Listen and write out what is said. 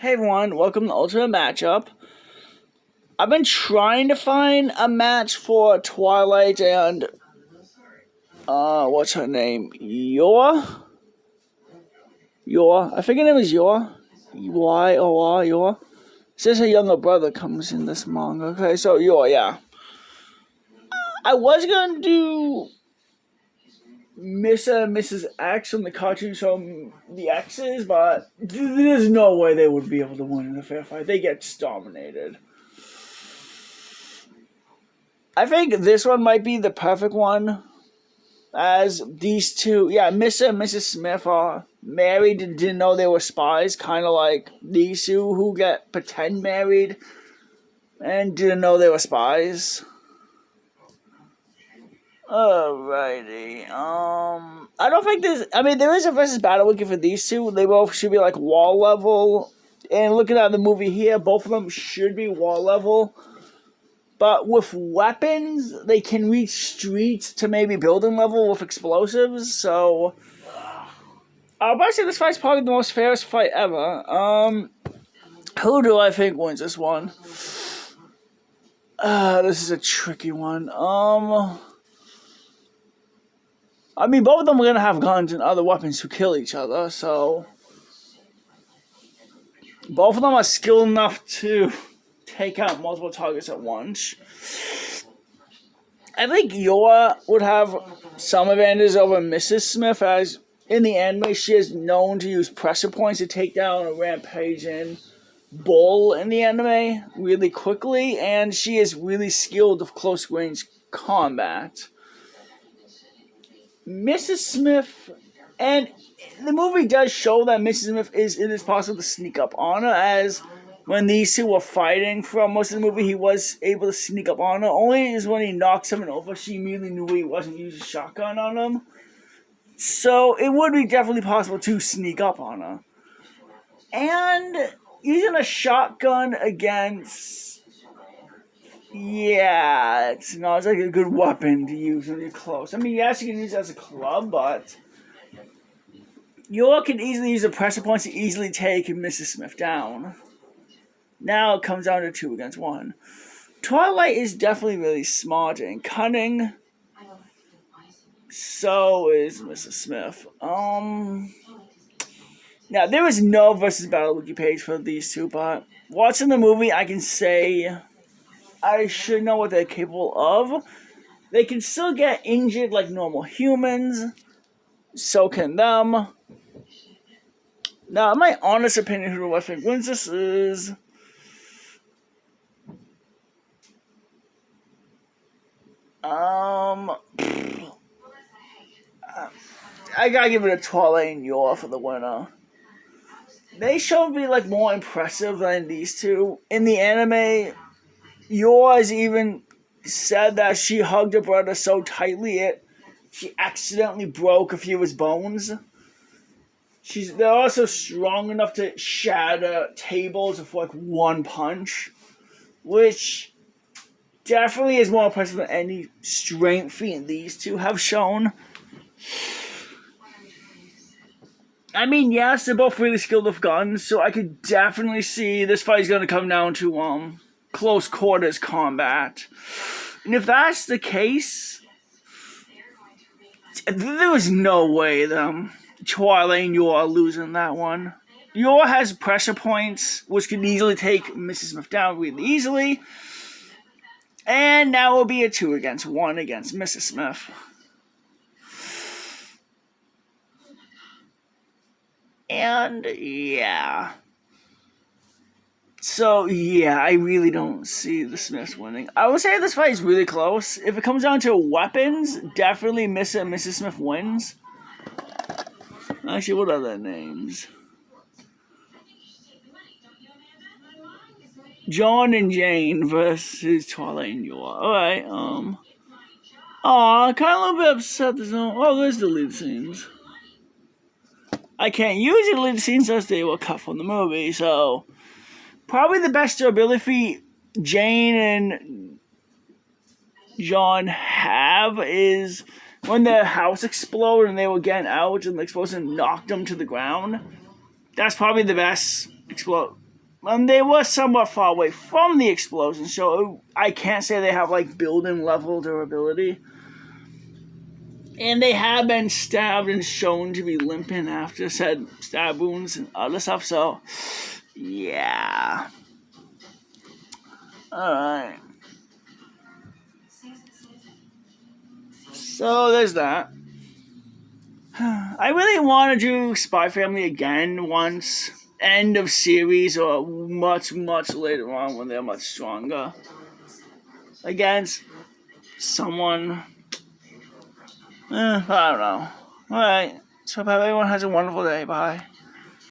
Hey everyone, welcome to Ultimate Matchup. I've been trying to find a match for Twilight and, what's her name? Yor? I think her name is Yor. Y-O-R, Yor. It says her younger brother comes in this manga. Okay, so Yor, yeah. I was gonna do Mr. and Mrs. X from the cartoon show The X's, but there's no way they would be able to win in a fair fight. They get dominated. I think this one might be the perfect one, as these two, Mr. and Mrs. Smith are married and didn't know they were spies, kind of like these two who get pretend married and didn't know they were spies. Alrighty. I don't think there is a versus battle wiki for these two. They both should be like wall level. And looking at the movie here, both of them should be wall level. But with weapons, they can reach streets to maybe building level with explosives. So, I'll probably say this fight's probably the most fairest fight ever. Who do I think wins this one? This is a tricky one. Both of them are going to have guns and other weapons to kill each other, so both of them are skilled enough to take out multiple targets at once. I think Yor would have some advantage over Mrs. Smith, as in the anime she is known to use pressure points to take down a rampaging bull in the anime really quickly, and she is really skilled with close range combat. Mrs. Smith, and the movie does show that Mrs. Smith it is possible to sneak up on her, as when these two were fighting for most of the movie, he was able to sneak up on her. Only is when he knocked someone over, she immediately knew he wasn't using a shotgun on him. So it would be definitely possible to sneak up on her. And using a shotgun against... Yeah, it's like a good weapon to use when you're close. Yes, you can use it as a club, but Yor can easily use the pressure points to easily take Mrs. Smith down. Now it comes down to 2 against 1. Twilight is definitely really smart and cunning. So is Mrs. Smith. Now, there is no versus battle wiki page for these two, but watching the movie, I can say I should know what they're capable of. They can still get injured like normal humans. So can them. Now, in my honest opinion, who do I think wins this is... I gotta give it a Twilight and Yor for the winner. They showed me more impressive than these two. In the anime, Yor has even said that she hugged her brother so tightly she accidentally broke a few of his bones. They're also strong enough to shatter tables with one punch, which definitely is more impressive than any strength feat these two have shown. Yes, they're both really skilled with guns, so I could definitely see this fight is going to come down to close quarters combat. And if that's the case, there was no way Twilight and Yor are losing that one. Yor has pressure points, which can easily take Mrs. Smith down really easily. And now will be a 2 against 1 against Mrs. Smith. And, yeah. So, yeah, I really don't see the Smiths winning. I would say this fight is really close. If it comes down to weapons, definitely Mrs. Smith wins. Actually, what are their names? John and Jane versus Twilight and Yor. Alright, kind of a little bit upset. There's the lead scenes. I can't use the lead scenes as they were cut from the movie, so... Probably the best durability feat Jane and John have is when their house exploded and they were getting out and the explosion knocked them to the ground. That's probably the best they were somewhat far away from the explosion, so I can't say they have like building level durability. And they have been stabbed and shown to be limping after said stab wounds and other stuff, so yeah. Alright. So there's that. I really want to do Spy Family again once. End of series or much, much later on when they're much stronger. Against someone. I don't know. Alright. So hope everyone has a wonderful day. Bye.